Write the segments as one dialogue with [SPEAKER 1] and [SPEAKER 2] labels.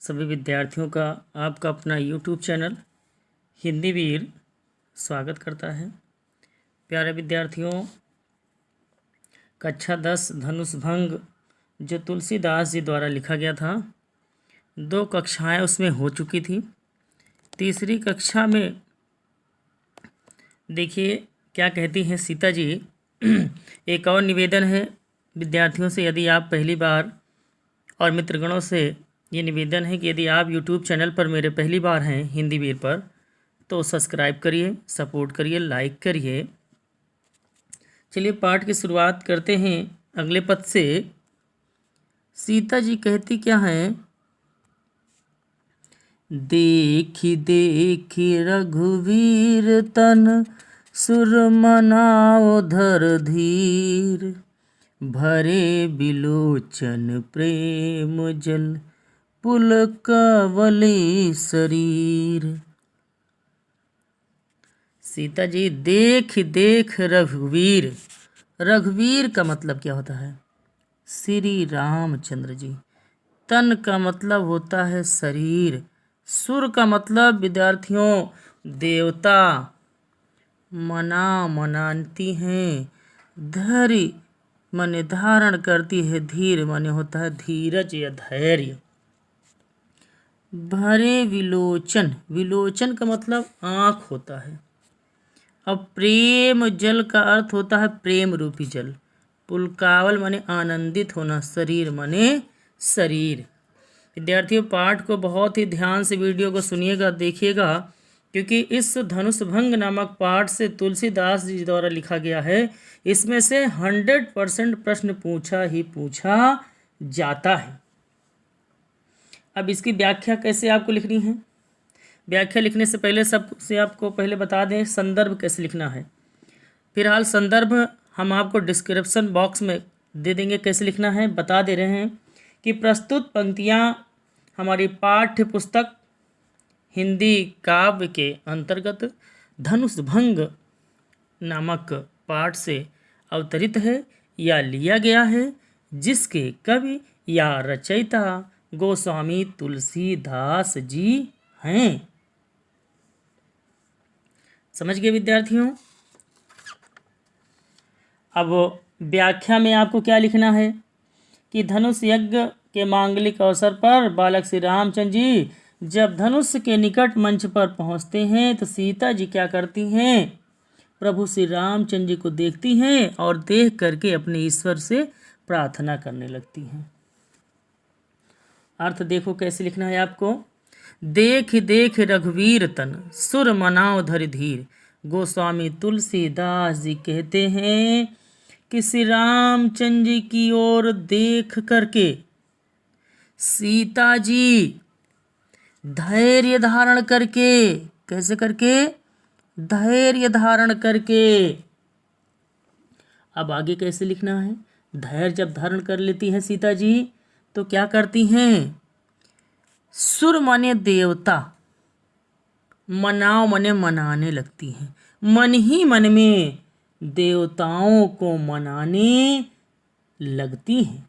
[SPEAKER 1] सभी विद्यार्थियों का आपका अपना YouTube चैनल हिंदी वीर स्वागत करता है। प्यारे विद्यार्थियों, कक्षा 10 धनुष भंग जो तुलसीदास जी द्वारा लिखा गया था, 2 कक्षाएं उसमें हो चुकी थी। तीसरी कक्षा में देखिए क्या कहती हैं सीता जी। एक और निवेदन है विद्यार्थियों से, यदि आप पहली बार, और मित्रगणों से ये निवेदन है कि यदि आप YouTube चैनल पर मेरे पहली बार हैं हिंदी वीर पर, तो सब्सक्राइब करिए, सपोर्ट करिए, लाइक करिए। चलिए पाठ की शुरुआत करते हैं अगले पद से। सीता जी कहती क्या हैं? देखी देखी रघुवीर तन सुरमनाओ धर धीर, भरे बिलोचन प्रेम जल पुलकावली शरीर। सीता जी देख देख रघुवीर, रघुवीर का मतलब क्या होता है? श्री रामचंद्र जी। तन का मतलब होता है शरीर। सुर का मतलब विद्यार्थियों देवता। मनाती हैं। धैर्य माने धारण करती है। धीर माने होता है धीरज या धैर्य। भरे विलोचन, विलोचन का मतलब आँख होता है। अब प्रेम जल का अर्थ होता है प्रेम रूपी जल। पुलकावल माने आनंदित होना। शरीर माने शरीर। विद्यार्थियों पाठ को बहुत ही ध्यान से वीडियो को सुनिएगा, देखिएगा, क्योंकि इस धनुष भंग नामक पाठ से तुलसीदास जी द्वारा लिखा गया है। इसमें से 100% प्रश्न पूछा ही पूछा जाता है। अब इसकी व्याख्या कैसे आपको लिखनी है? व्याख्या लिखने से पहले सबसे आपको पहले बता दें संदर्भ कैसे लिखना है। फिलहाल संदर्भ हम आपको डिस्क्रिप्शन बॉक्स में दे देंगे, कैसे लिखना है बता दे रहे हैं कि प्रस्तुत पंक्तियाँ हमारी पाठ्य पुस्तक हिंदी काव्य के अंतर्गत धनुष भंग नामक पाठ से अवतरित है या लिया गया है, जिसके कवि या रचयिता गोस्वामी तुलसीदास जी हैं। समझ गए विद्यार्थियों? अब व्याख्या में आपको क्या लिखना है कि धनुष यज्ञ के मांगलिक अवसर पर बालक श्री रामचंद्र जी जब धनुष के निकट मंच पर पहुंचते हैं तो सीता जी क्या करती हैं? प्रभु श्री रामचंद्र जी को देखती हैं और देख करके अपने ईश्वर से प्रार्थना करने लगती हैं। अर्थ देखो कैसे लिखना है आपको। देख देख रघुवीर तन सुर मनाओ धर धीर। गोस्वामी तुलसीदास जी कहते हैं कि श्री रामचंद्र जी की ओर देख करके सीता जी धैर्य धारण करके, कैसे करके? धैर्य धारण करके। अब आगे कैसे लिखना है? धैर्य जब धारण कर लेती हैं सीता जी तो क्या करती हैं? सुर माने देवता, मनाओ माने मनाने लगती हैं। मन ही मन में देवताओं को मनाने लगती हैं।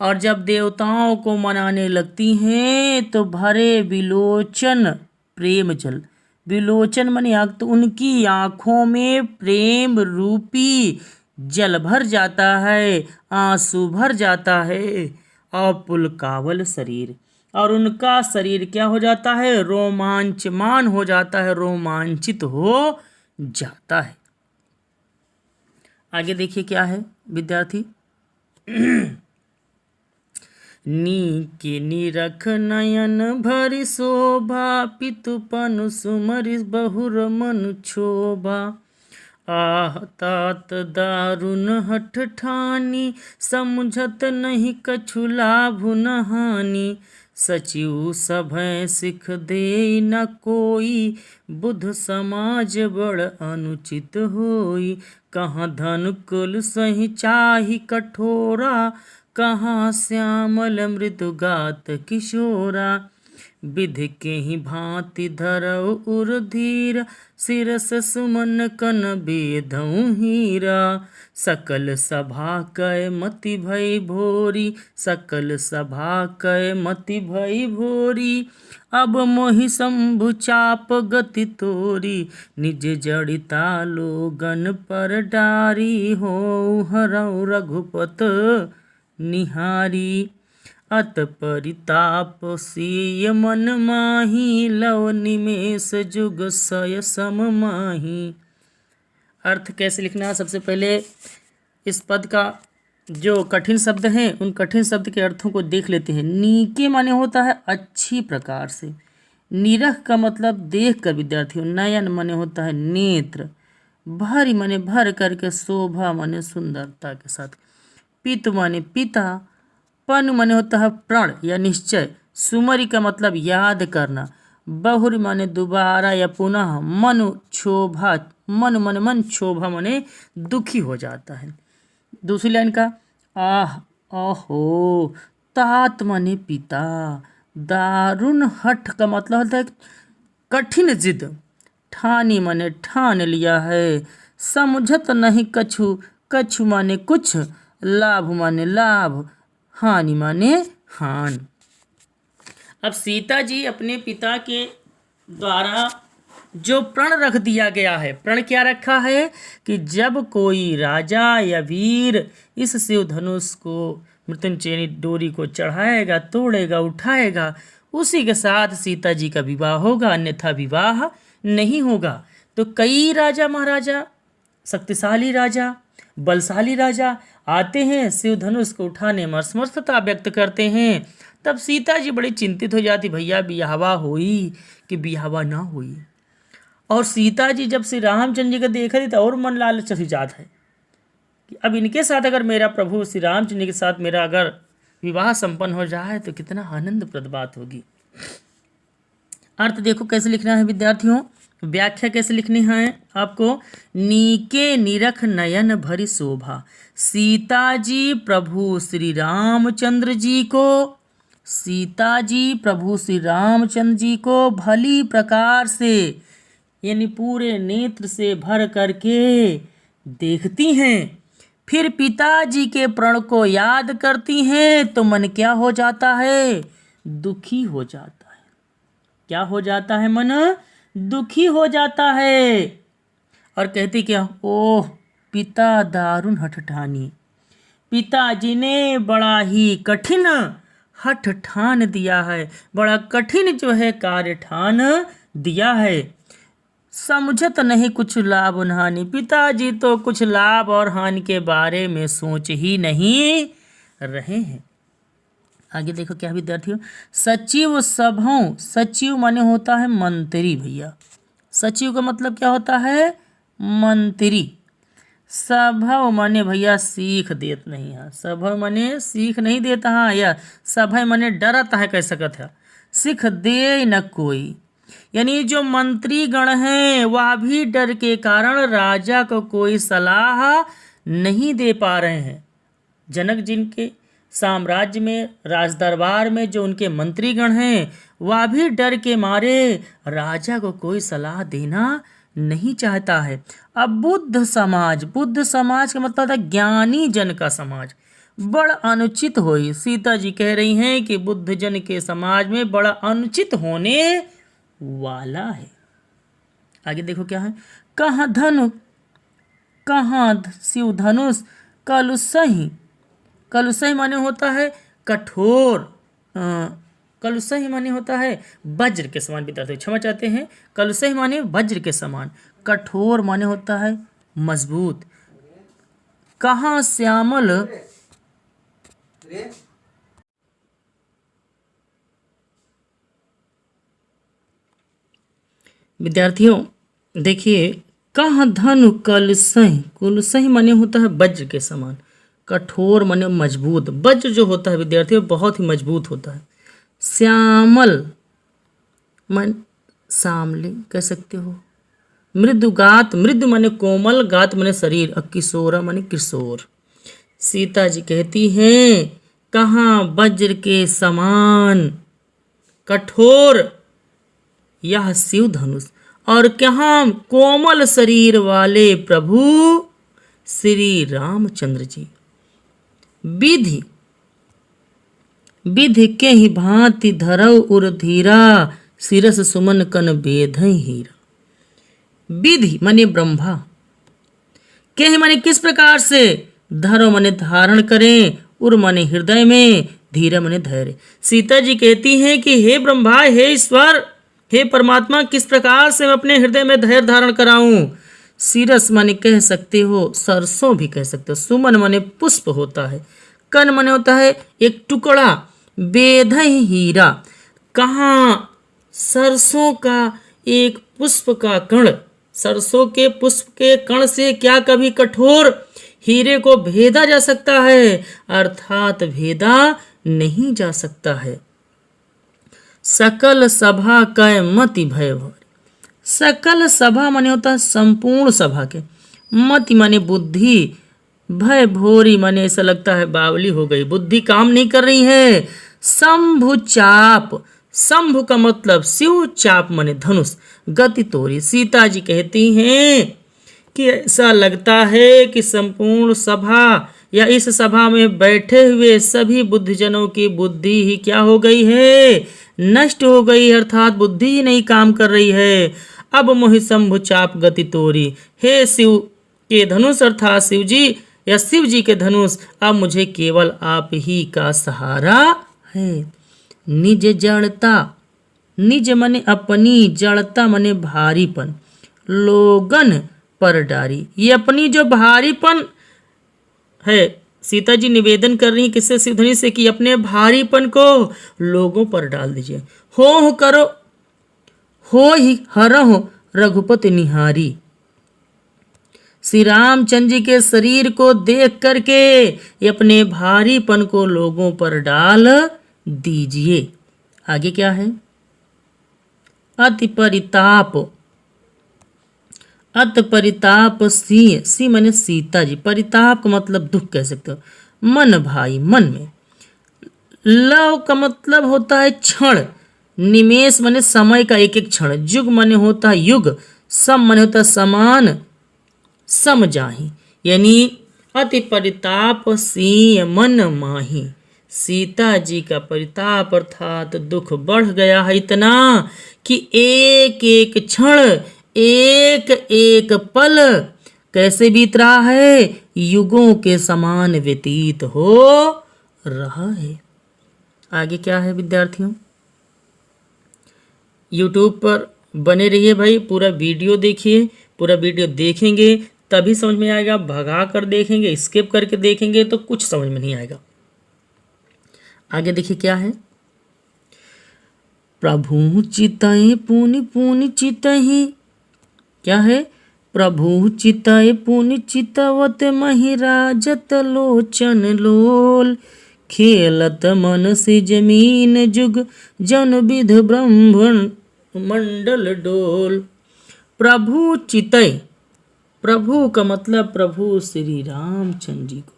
[SPEAKER 1] और जब देवताओं को मनाने लगती हैं तो भरे विलोचन प्रेम जल, विलोचन माने आँख, तो उनकी आँखों में प्रेम रूपी जल भर जाता है, आंसू भर जाता है। और पुलकावल शरीर, और उनका शरीर क्या हो जाता है? रोमांचमान हो जाता है, रोमांचित हो जाता है। आगे देखिए क्या है विद्यार्थी। नीके निरख नयन भरि शोभा, पितुपन सुमरि बहुर मनु क्षोभा। आह तात दारुण हठ ठानी, समुझत नहीं कछु लाभु न हानि। सचिव सभय सिख दे न कोई, बुध समाज बड़ अनुचित होई। कहाँ धन कुल सही चाहि कठोरा, कहाँ श्यामल मृदु गात किशोरा। विधि के ही भांति धरऊ उर धीर, सिरस सुमन कन बेधऊ हीरा। सकल सभा कय मति भई भोरी, सकल सभा कय मति भई भोरी। अब मोहि शंभु चाप गति तोरी, निज जड़िता लोगन पर डारी। हो हरऊ रघुपत निहारी, अत परिताप सीय मन माही। लव निमेष जुग सय सम माही। अर्थ कैसे लिखना है? सबसे पहले इस पद का जो कठिन शब्द हैं उन कठिन शब्द के अर्थों को देख लेते हैं। नीके माने होता है अच्छी प्रकार से, निरख का मतलब देख कर विद्यार्थियों, नयन माने होता है नेत्र, भरी माने भर करके, शोभा माने सुंदरता के साथ, पित माने पिता, पन माने होता है प्रण या निश्चय, सुमरि का मतलब याद करना, बहुरी माने दोबारा या पुनः, मन क्षोभा, मन क्षोभा माने दुखी हो जाता है। दूसरी लाइन का आह अहो, तात माने पिता, दारुण हठ का मतलब होता है कठिन जिद, ठानी माने ठान लिया है, समझत नहीं कछु, कछु माने कुछ, लाभ माने लाभ, हानि माने हान। अब सीता जी अपने पिता के द्वारा जो प्रण रख दिया गया है, प्रण क्या रखा है कि जब कोई राजा या वीर इस शिव धनुष को, मृत्युंजयनी डोरी को चढ़ाएगा, तोड़ेगा, उठाएगा, उसी के साथ सीता जी का विवाह होगा, अन्यथा विवाह नहीं होगा। तो कई राजा महाराजा, शक्तिशाली राजा, बलशाली राजा आते हैं, शिव धनुष को उठाने में असमर्थता व्यक्त करते हैं। तब सीता जी बड़ी चिंतित हो जाती, भैया बियाहवा होई कि बियाहवा ना होई। और सीता जी जब श्री रामचंद्र जी को देखा थी तो और मन लालच हो जाता है कि अब इनके साथ अगर मेरा प्रभु श्री रामचंद्र जी के साथ मेरा अगर विवाह संपन्न हो जाए तो कितना आनंदप्रद बात होगी। अर्थ देखो कैसे लिखना है विद्यार्थियों, व्याख्या कैसे लिखनी है आपको। नीके निरख नयन भरी शोभा, सीता जी प्रभु श्री रामचंद्र जी को, सीता जी प्रभु श्री रामचंद्र जी को भली प्रकार से यानी पूरे नेत्र से भर करके देखती हैं, फिर पिताजी के प्रण को याद करती हैं तो मन क्या हो जाता है? दुखी हो जाता है। क्या हो जाता है? मन दुखी हो जाता है। और कहती क्या? ओह पिता दारुण हठ ठानी, पिताजी ने बड़ा ही कठिन हठ ठान दिया है, बड़ा कठिन जो है कार्य ठान दिया है। समझत नहीं कुछ लाभ हानि, पिताजी तो कुछ लाभ और हानि के बारे में सोच ही नहीं रहे हैं। आगे देखो क्या विद्यार्थियों, सचिव सभाओं, सचिव माने होता है मंत्री भैया, सचिव का मतलब क्या होता है? मंत्री। सभा माने भैया सीख देत नहीं है, सभा माने सीख नहीं देता है, या सभा माने डरता है, कह सकत है सीख दे न कोई, यानी जो मंत्री गण हैं वह भी डर के कारण राजा को कोई सलाह नहीं दे पा रहे हैं। जनक जी के साम्राज्य में, राज दरबार में जो उनके मंत्रीगण हैं वह भी डर के मारे राजा को कोई सलाह देना नहीं चाहता है। अब बुद्ध समाज, बुद्ध समाज का मतलब है ज्ञानी जन का समाज, बड़ा अनुचित होई। सीता जी कह रही हैं कि बुद्ध जन के समाज में बड़ा अनुचित होने वाला है। आगे देखो क्या है, कहाँ धनु, कहाँ शिव धनुष, कलुसही, कलुसही माने होता है कठोर, कलुसही माने होता है वज्र के समान। विद्यार्थी क्षमा चाहते हैं, कलुसही माने वज्र के समान, कठोर माने होता है मजबूत। कहाँ श्यामल, विद्यार्थियों देखिए, कहाँ धनु कलुसही, कलुसही माने होता है वज्र के समान, कठोर माने मजबूत। वज्र जो होता है विद्यार्थियों बहुत ही मजबूत होता है। श्यामल मन सामले कह सकते हो। मृदु गात, मृदु माने कोमल, गात माने शरीर, और किशोर माने किशोर। सीता जी कहती हैं कहाँ वज्र के समान, कठोर यह शिव धनुष, और कहाँ कोमल शरीर वाले प्रभु श्री रामचंद्र जी। विधि विधि के ही भांति धरव उर धीरा, सिरस सुमन कन बेधई हीरा। विधि माने ब्रह्मा, के ही माने किस प्रकार से, धरो माने धारण करें, उर माने हृदय में, धीरा माने धैर्य। सीता जी कहती हैं कि हे ब्रह्मा, हे ईश्वर, हे परमात्मा, किस प्रकार से मैं अपने हृदय में धैर्य धारण कराऊं। सिरस माने कह सकते हो, सरसों भी कह सकते हो। सुमन माने पुष्प होता है। कन माने होता है एक टुकड़ा। बेधई हीरा, कहाँ सरसों का एक पुष्प का कण, सरसों के पुष्प के कण से क्या कभी कठोर हीरे को भेदा जा सकता है, अर्थात भेदा नहीं जा सकता है। सकल सभा कै मति भय भरी, सकल सभा माने होता है संपूर्ण सभा के, मति माने बुद्धि, भय भोरी माने ऐसा लगता है बावली हो गई, बुद्धि काम नहीं कर रही है। शंभु चाप, शंभु का मतलब शिव, चाप माने धनुष, गति तोरी। सीता जी कहती हैं कि ऐसा लगता है कि संपूर्ण सभा या इस सभा में बैठे हुए सभी बुद्धिजनों की बुद्धि ही क्या हो गई है, नष्ट हो गई, अर्थात बुद्धि ही नहीं काम कर रही है। अब मोहि शंभु चाप गति तोरी, हे शिव के धनुष अर्थात शिव जी या शिव जी के धनुष, अब मुझे केवल आप ही का सहारा है। निज जड़ता, निज मने अपनी, जड़ता मने भारीपन, लोगन पर डारी, ये अपनी जो भारीपन है, सीता जी निवेदन कर रही किससे, शिवधनुष से, कि अपने भारीपन को लोगों पर डाल दीजिए। हो करो, हो ही हरहु रघुपति निहारी। श्री रामचंद्र जी के शरीर को देख करके ये अपने भारीपन को लोगों पर डाल दीजिए। आगे क्या है, अति परिताप, अत परिताप सी, सी माने सीता जी, परिताप का मतलब दुख कह सकते हो। मन भाई, मन में। लव का मतलब होता है क्षण, निमेष माने समय का एक एक क्षण, जुग माने होता है युग, सम माने होता है समान, सम जाहि, यानी अति परिताप सी मन माही। सीता जी का परिताप अर्थात दुख बढ़ गया है इतना कि एक एक क्षण, एक एक पल कैसे बीत रहा है, युगों के समान व्यतीत हो रहा है। आगे क्या है विद्यार्थियों, यूट्यूब पर बने रहिए भाई, पूरा वीडियो देखिए, पूरा वीडियो देखेंगे तभी समझ में आएगा, भगा कर देखेंगे, स्किप करके देखेंगे तो कुछ समझ में नहीं आएगा। आगे देखिए क्या है, प्रभु चितहि पुनि पुनि चितहि, क्या है, प्रभु चितहि पुनि चितवत महिराजत लोचन लोल, खेलत मन से जमीन जुग जन विध ब्रह्मण मंडल डोल। प्रभु चितय, प्रभु का मतलब प्रभु श्री रामचंद्र जी को,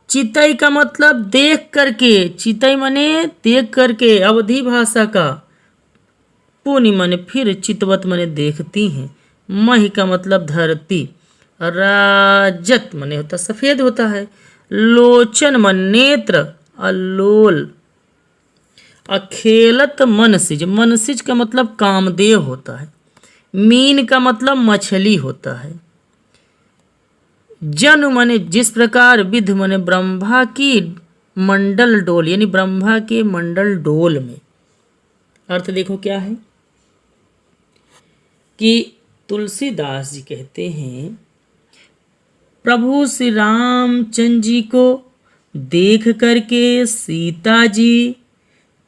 [SPEAKER 1] चितई का मतलब देख करके, चितई माने देख करके, अवधी भाषा का। पुनि माने फिर, चितवत माने देखती हैं, मही का मतलब धरती, राजत माने होता सफेद होता है, लोचन मन नेत्र, अलोल, अखेलत मनसिज, मनसिज का मतलब कामदेव होता है, मीन का मतलब मछली होता है, जन माने जिस प्रकार, विध माने ब्रह्मा की मंडल डोल, यानी ब्रह्मा के मंडल डोल में। अर्थ देखो क्या है कि तुलसीदास जी कहते हैं, प्रभु श्री रामचंद्र जी को देख करके सीता जी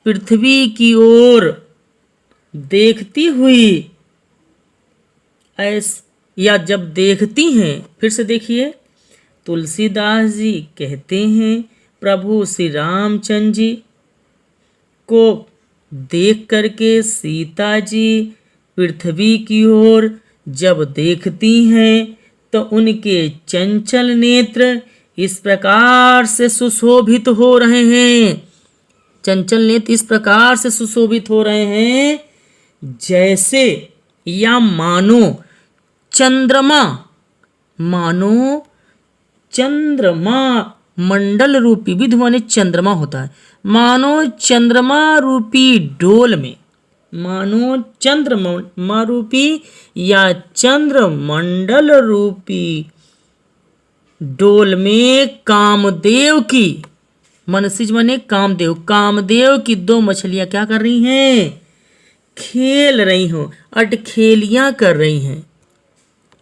[SPEAKER 1] पृथ्वी की ओर देखती हुई या जब देखती हैं, फिर से देखिए, तुलसीदास जी कहते हैं प्रभु श्री रामचंद्र जी को देख करके सीता जी पृथ्वी की ओर जब देखती हैं तो उनके चंचल नेत्र इस प्रकार से सुशोभित हो रहे हैं चंचल नेत्र इस प्रकार से सुशोभित हो रहे हैं जैसे या मानो चंद्रमा, मानो चंद्रमा मंडल रूपी, विधु माने चंद्रमा होता है, मानो चंद्रमा रूपी डोल में, मानो चंद्रमा रूपी या चंद्र मंडल रूपी डोल में कामदेव की, मनसिज माने कामदेव, कामदेव की दो मछलियां क्या कर रही हैं? खेल रही हो, अटखेलियां कर रही हैं।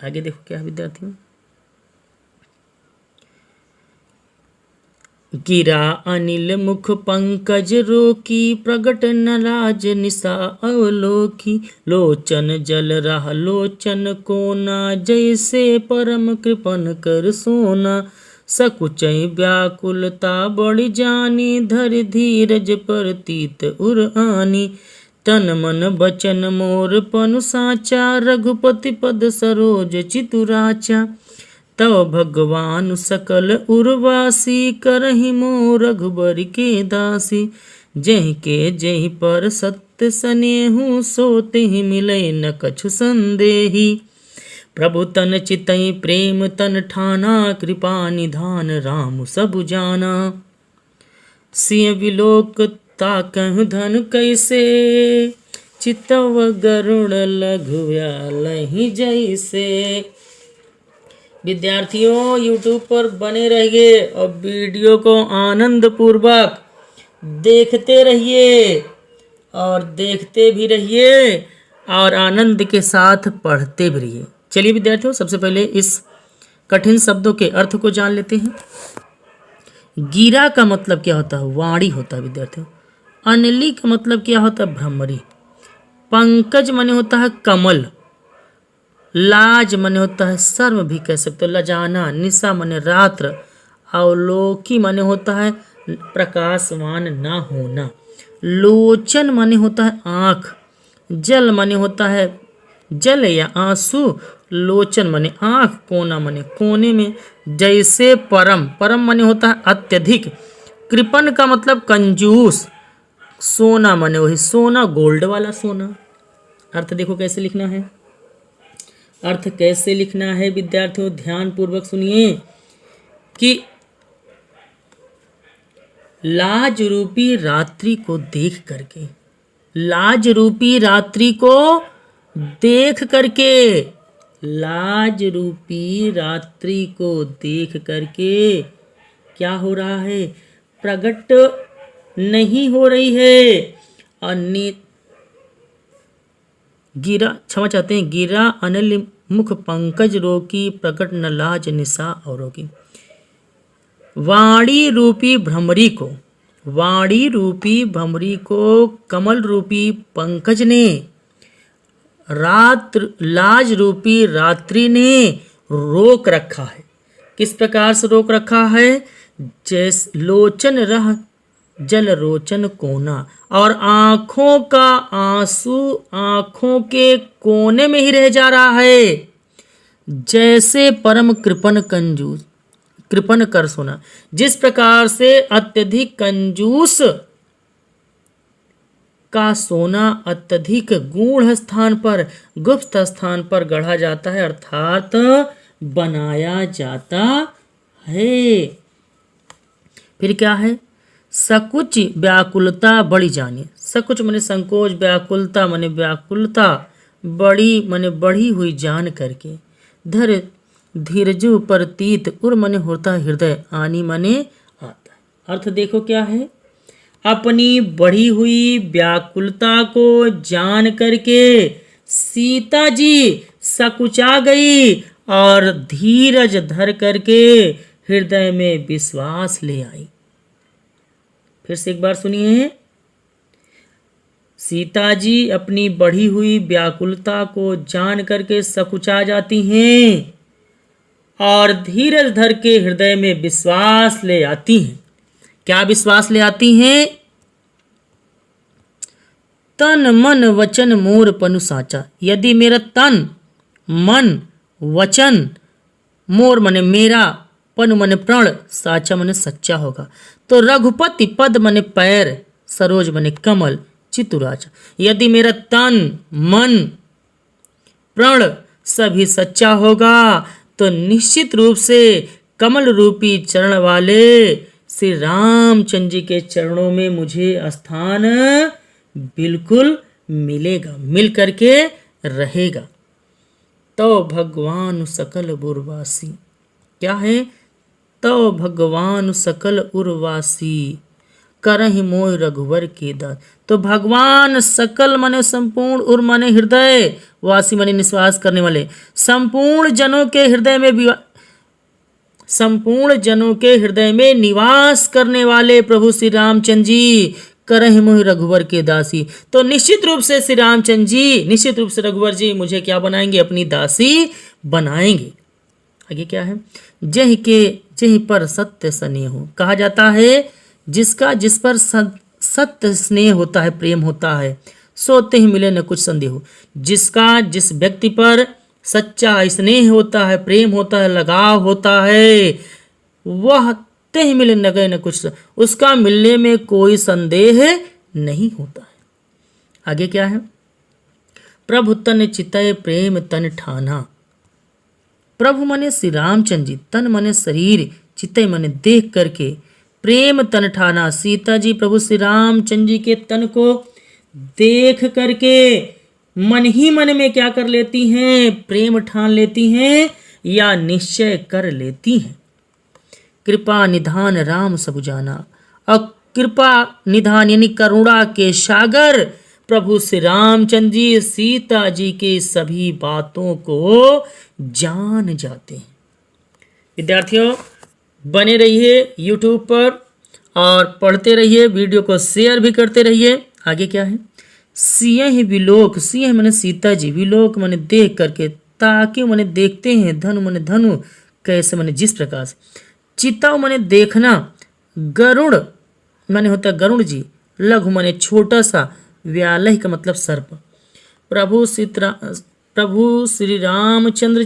[SPEAKER 1] आगे देखो क्या विद्यार्थियों, गिरा अनिल मुख पंकज रोकी, प्रगट नराज निशा अवलोकी, लोचन जल रहा लोचन कोना, जैसे परम कृपन कर सोना, सकुचई व्याकुलता बढ़ जानी, धर धीरज परतीत उर आनी, तन मन बचन मोर पनु साचा, रघुपति पद सरोज चितुराचा, तव भगवान सकल उर्वासी, करहि मोर रघुबर के दासी, जहि के जहि पर सत्य सनेहु, सोते ही मिले न कछु संदेही, प्रभु तन चितई प्रेम तन ठाना, कृपा निधान राम सब जाना, सिंह विलोक ताकहु धन कैसे, चितव गरुड़ लघु व्यालहि जैसे। विद्यार्थियों YouTube पर बने रहिए और वीडियो को आनंद पूर्वक देखते रहिए और देखते भी रहिए और आनंद के साथ पढ़ते भी रहिए। चलिए विद्यार्थियों, सबसे पहले इस कठिन शब्दों के अर्थ को जान लेते हैं। गिरा का मतलब क्या होता है? वाणी होता है विद्यार्थियों। अनली का मतलब क्या होता है? भ्रमरी। पंकज माने होता है कमल। लाज माने होता है शर्म भी कह सकते हो, लजाना। निशा माने रात्र। अवलोकी माने होता है प्रकाशवान ना होना। लोचन माने होता है आँख। जल माने होता है जल या आंसू। लोचन माने आँख। कोना माने कोने में। जैसे परम, परम माने होता है अत्यधिक। कृपन का मतलब कंजूस। सोना माने वही सोना, गोल्ड वाला सोना। अर्थ देखो कैसे लिखना है। अर्थ कैसे लिखना है विद्यार्थियों, ध्यान पूर्वक सुनिए कि लाज रूपी रात्रि को देख करके, लाज रूपी रात्रि को देख करके, लाज रूपी रात्रि को देख करके क्या हो रहा है? प्रकट नहीं हो रही है। गिरा, क्षमा चाहते हैं, गिरा अनिल मुख पंकज रोकी, प्रकट न लाज निशा औरों। वाणी रूपी भ्रमरी को, वाणी रूपी भ्रमरी को कमल रूपी पंकज ने, रात्र लाज रूपी रात्रि ने रोक रखा है। किस प्रकार से रोक रखा है? जैसे लोचन रह जल रोचन कोना, और आंखों का आंसू आंखों के कोने में ही रह जा रहा है। जैसे परम कृपन कंजूस, कृपन कर सोना। जिस प्रकार से अत्यधिक कंजूस का सोना अत्यधिक गूढ़ स्थान पर, गुप्त स्थान पर गढ़ा जाता है, अर्थात बनाया जाता है। फिर क्या है? सकुच व्याकुलता बड़ी जानी। सकुच माने संकोच, व्याकुलता माने व्याकुलता, बड़ी माने बढ़ी हुई जान करके। धर धीरजु परतीत, उर माने होता हृदय, आनी माने आता है। अर्थ देखो क्या है? अपनी बढ़ी हुई व्याकुलता को जान करके सीता जी सकुचा गई और धीरज धर करके हृदय में विश्वास ले आई। फिर से एक बार सुनिए। सीता जी अपनी बढ़ी हुई व्याकुलता को जान करके सकुचा जाती हैं और धीरज धर के हृदय में विश्वास ले आती हैं। क्या विश्वास ले आती हैं? तन मन वचन मोर पनु साचा। यदि मेरा तन मन वचन, मोर मने मेरा, पन मने प्रण, साचा मने सच्चा होगा, तो रघुपति पद मने पैर, सरोज बने कमल, चितुराच। यदि मेरा तन मन प्रण सभी सच्चा होगा तो निश्चित रूप से कमल रूपी चरण वाले श्री रामचंद्र जी के चरणों में मुझे स्थान बिल्कुल मिलेगा, मिल करके रहेगा। तो भगवान सकल उर्वासी, क्या है? तो भगवान सकल उर्वासी करहि मोह रघुवर के दास। तो भगवान सकल माने संपूर्ण, उर माने हृदय, वासी माने निश्वास करने वाले, संपूर्ण जनों के हृदय में संपूर्ण जनों के हृदय में निवास करने वाले प्रभु श्री रामचंद्र जी करहि मोहि रघुवर के दासी। तो निश्चित रूप से श्री रामचंद्र जी, निश्चित रूप से रघुवर जी मुझे क्या बनाएंगे? अपनी दासी बनाएंगे। आगे क्या है? जहि पर सत्य स्नेह हो। कहा जाता है जिसका जिस पर सत्य स्नेह होता है, प्रेम होता है, सोते ही मिले न कुछ संदेह। जिसका जिस व्यक्ति पर सच्चा स्नेह होता है, प्रेम होता है, लगाव होता है, वह ते ही मिले न गए न कुछ, उसका मिलने में कोई संदेह नहीं होता है। आगे क्या है? प्रभु तन चितय प्रेम तन ठाना। प्रभु मने श्री रामचंद्र जी, तन मने शरीर, चितय मने देख करके, प्रेम तन ठाना। सीता जी प्रभु श्री रामचंद्र जी के तन को देख करके मन ही मन में क्या कर लेती हैं? प्रेम ठान लेती हैं या निश्चय कर लेती हैं। कृपा निधान राम सब जाना। और कृपा निधान यानी करुणा के सागर प्रभु श्री रामचंद्र जी सीता जी के सभी बातों को जान जाते हैं। विद्यार्थियों, बने रहिए YouTube पर और पढ़ते रहिए, वीडियो को शेयर भी करते रहिए। आगे क्या है? सिंह विलोक, सिंह माने सीता जी, विलोक माने देख करके, ताकि माने देखते हैं, धनु माने धनु, कैसे माने जिस प्रकार से, चिता माने देखना, गरुड़ माने होता है गरुड़ जी, लघु माने छोटा सा, व्यालय का मतलब सर्प। प्रभु श्री रामचंद्र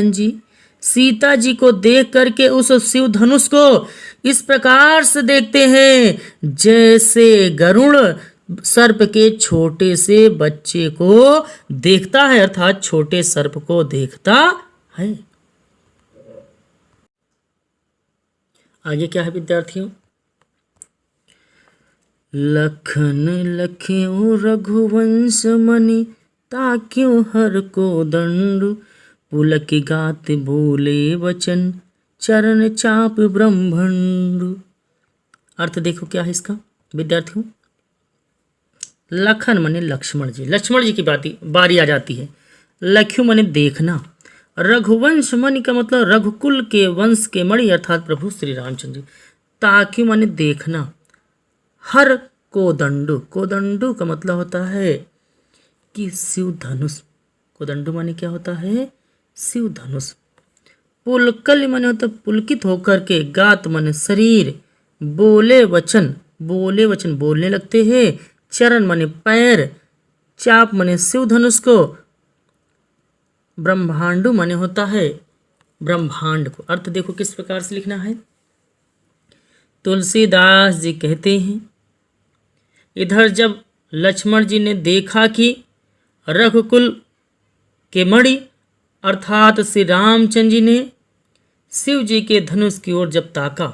[SPEAKER 1] जी सीता जी को देख करके उस शिव धनुष को इस प्रकार से देखते हैं जैसे गरुड़ सर्प के छोटे से बच्चे को देखता है, अर्थात छोटे सर्प को देखता है। आगे क्या है विद्यार्थियों? लखन लख्यो रघुवंश मणि ताक्यो हर को दंड, पुलक गात बोले वचन चरण चाप ब्रह्मंड। अर्थ देखो क्या है इसका विद्यार्थियों। लखन माने लक्ष्मण जी, लक्ष्मण जी की बारी आ जाती है। लख्यु माने देखना, रघुवंश मणि का मतलब रघुकुल के वंश के मणि अर्थात प्रभु श्री रामचंद्र जी। ताक्यु माने देखना, हर कोदंडु, कोदंडु का मतलब होता है कि शिव धनुष, कोदंडु माने क्या होता है? शिव धनुष। पुलकल माने होता है पुलकित होकर के, गात माने शरीर, बोले वचन, बोले वचन बोलने लगते हैं, चरण माने पैर, चाप माने शिव धनुष को, ब्रह्मांडु माने होता है ब्रह्मांड को। अर्थ देखो किस प्रकार से लिखना है। तुलसीदास जी कहते हैं, इधर जब लक्ष्मण जी ने देखा कि रघुकुल के मणि अर्थात श्री रामचंद्र जी ने शिव जी के धनुष की ओर जब ताका,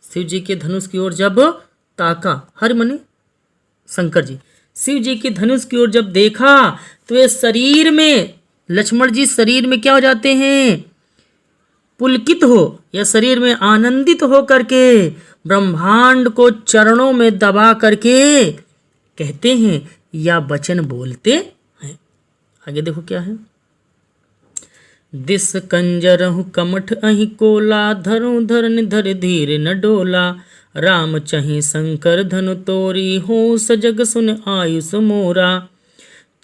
[SPEAKER 1] शिव जी के धनुष की ओर जब ताका, हर मने शंकर जी, शिव जी के धनुष की ओर जब देखा तो ये शरीर में, लक्ष्मण जी शरीर में क्या हो जाते हैं? पुलकित हो या शरीर में आनंदित हो करके ब्रह्मांड को चरणों में दबा करके कहते हैं या वचन बोलते हैं। आगे देखो क्या है। दिस कंजरहु कमठ अहि कोला, धरु धरन धर धीर न डोला, राम चहि शंकर धनु तोरी, हो सजग सुन आयुष मोरा,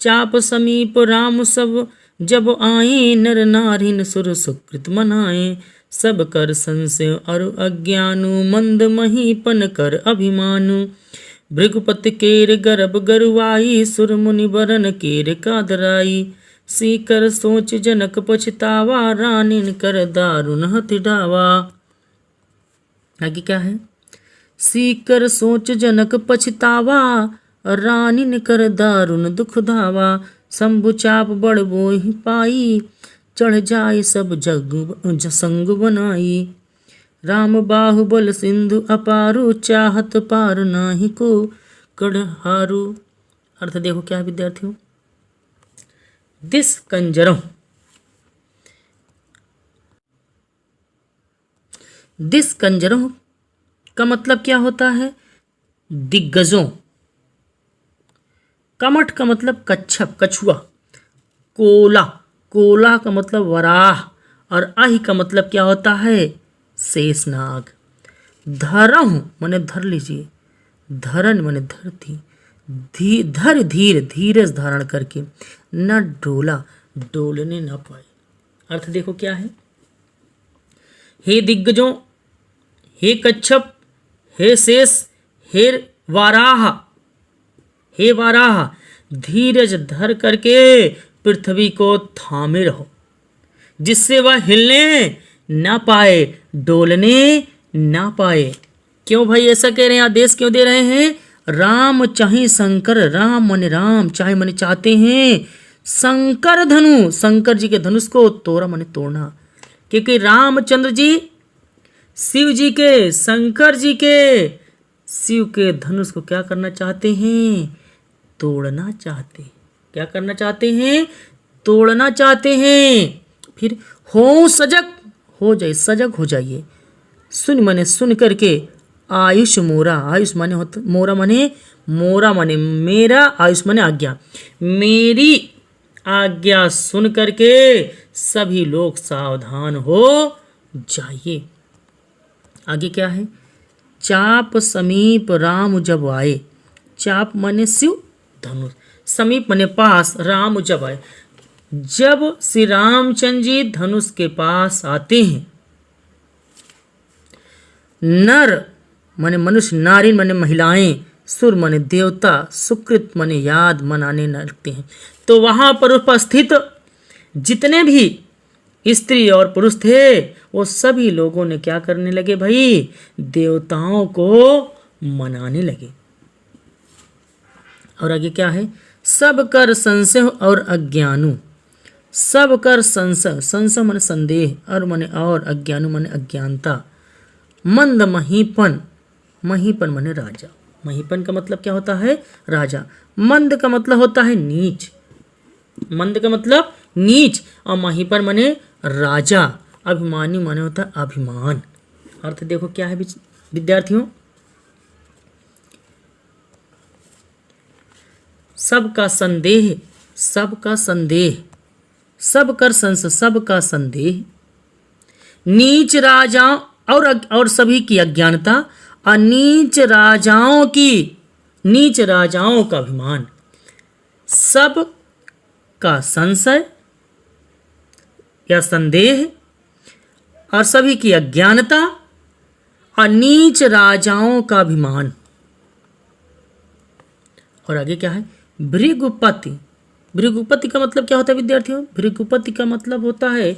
[SPEAKER 1] चाप समीप राम सब जब आए, नर नारिन सुर सुकृत मनाए, सब कर संशय अरु अज्ञानु, मंद महीपन कर अभिमानु, भृगुपति केर गर्भ गरुआई, सुर मुनि बरन केर कादराई, सीकर सोच जनक पछतावा, रानिन कर दारुन हथि डावा। आगे क्या है? सीकर सोच जनक पछतावा, रानी ने कर दारुण दुख धावा। शंभु चाप बड़ बोहि पाई, चढ़ जाए सब जग संग बनाई। राम बाहुबल सिंधु अपारू, चाहत पार नाही को कड़हारू। अर्थ देखो क्या है विद्यार्थियों? दिस कंजरों, दिस कंजरों का मतलब क्या होता है? दिग्गजों। कमठ का मतलब कच्छप कछुआ। कोला, कोला का मतलब वराह। और आही का मतलब क्या होता है? शेषनाग। धरहु माने धर लीजिए, धरन माने धरती। धर धीर धीरज धारण करके, न डोला डोलने न पाए। अर्थ देखो क्या है? हे दिग्गजों, हे कच्छप, हे शेष, हे वाराह, हे वाराह, धीरज धर करके पृथ्वी को थामे रहो, जिससे वह हिलने ना पाए, डोलने ना पाए। क्यों भाई ऐसा कह रहे हैं? आदेश क्यों दे रहे हैं? राम चाहे शंकर, राम मने राम, चाहे मने चाहते हैं शंकर धनु, शंकर जी के धनुष को तोड़ा मने तोड़ना। क्योंकि रामचंद्र जी शिव जी के, शंकर जी के, शिव के धनुष को क्या करना चाहते हैं? तोड़ना चाहते हैं। क्या करना चाहते हैं? तोड़ना चाहते हैं। फिर हो सजग, हो जाइए, सजग हो जाइए। सुन माने सुन करके, आयुष मोरा, आयुष माने होता मोरा माने, मोरा माने मेरा, आयुष माने आज्ञा, मेरी आज्ञा सुन करके सभी लोग सावधान हो जाइए। आगे क्या है? चाप समीप राम जब आए। चाप माने शिव, धनुष, समीप माने पास, राम जब आए। जब श्री रामचंद्र जी धनुष के पास आते हैं, नर माने मनुष्य, नारी माने महिलाएं, सुर माने देवता, सुकृत माने याद मनाने लगते हैं। तो वहां पर उपस्थित जितने भी स्त्री और पुरुष थे, वो सभी लोगों ने क्या करने लगे भाई? देवताओं को मनाने लगे। और आगे क्या है? सब कर संशय और अज्ञानु। सब कर संशय, संशय माने संदेह, और माने और, अज्ञानु माने अज्ञानता। मंद महीपन, महीपन माने राजा। महीपन का मतलब क्या होता है? राजा। मंद का मतलब होता है नीच, मंद का मतलब नीच, और महीपन माने राजा। अभिमानी माने होता है अभिमान। अर्थ देखो क्या है विद्यार्थियों? सबका संदेह, सबका संदेह, सब कर संशय, सबका संदेह। नीच राजाओं और सभी की अज्ञानता, और नीच राजाओं की, नीच राजाओं का अभिमान। सब का संशय या संदेह, और सभी की अज्ञानता, और नीच राजाओं का अभिमान। और आगे क्या है? भृगुपति। भृगुपति का मतलब क्या होता है विद्यार्थियों? भृगुपति का मतलब होता है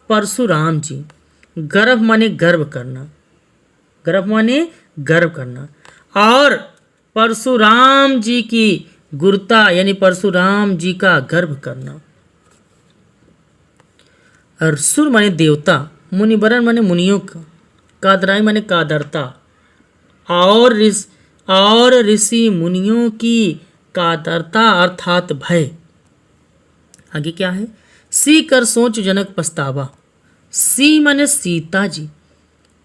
[SPEAKER 1] परशुराम जी। गर्भ माने गर्व करना, गर्भ माने गर्व करना। और परशुराम जी की गुरुता, यानी परशुराम जी का गर्व करना। और सुर माने देवता, मुनिवरन माने मुनियों का, कादराई माने कादरता, और ऋषि मुनियों की कादरता अर्थात भय। आगे क्या है? सी कर सोच जनक पछतावा। सी माने सीता जी,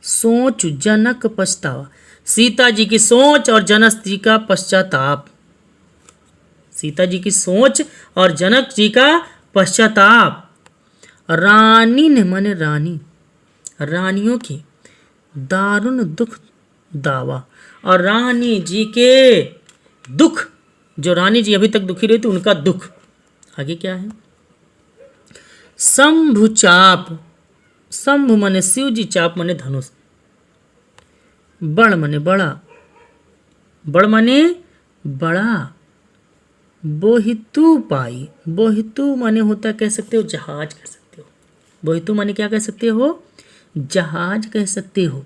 [SPEAKER 1] सोच जनक पछतावा, सीता जी की सोच और जनक जी का पश्चाताप। सीता जी की सोच और जनक जी का पश्चाताप। रानी ने माने रानी, रानियों की दारुण दुख दावा, और रानी जी के दुख, जो रानी जी अभी तक दुखी रही थी, उनका दुख। आगे क्या है? शंभु चाप। शंभु माने शिव जी, चाप माने धनुष। बड़ माने बड़ा, बड़ माने बड़ा। बोहितु पाई, बोहितु माने होता कह सकते हो जहाज, कह सकते हो। बोहितु माने क्या कह सकते हो? जहाज कह सकते हो।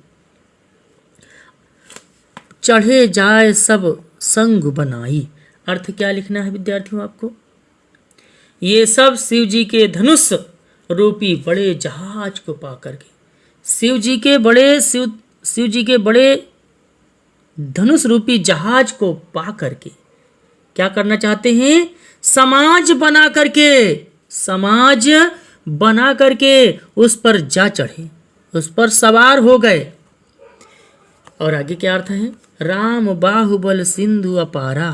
[SPEAKER 1] चढ़े जाए सब संग बनाई। अर्थ क्या लिखना है विद्यार्थियों आपको? ये सब शिव जी के धनुष रूपी बड़े जहाज को पा करके, शिव जी के बड़े धनुष रूपी जहाज को पा करके क्या करना चाहते हैं? समाज बना करके उस पर जा चढ़े, उस पर सवार हो गए। और आगे क्या अर्थ है? राम बाहुबल सिंधु अपारा।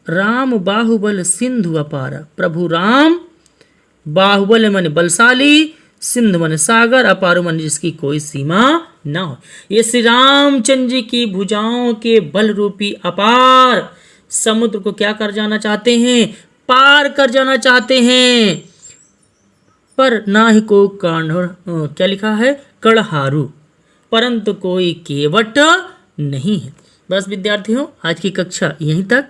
[SPEAKER 1] राम बाहुबल सिंधु अपारा। प्रभु राम, बाहुबल मन बलशाली, सिंधु मन सागर, अपार मन जिसकी कोई सीमा ना हो। ये श्री रामचंद्र जी की भुजाओं के बल रूपी अपार समुद्र को क्या कर जाना चाहते हैं? पार कर जाना चाहते हैं। पर ना ही को क्या लिखा है? कड़हारू, परंतु कोई केवट नहीं है। बस विद्यार्थियों, आज की कक्षा यहीं तक।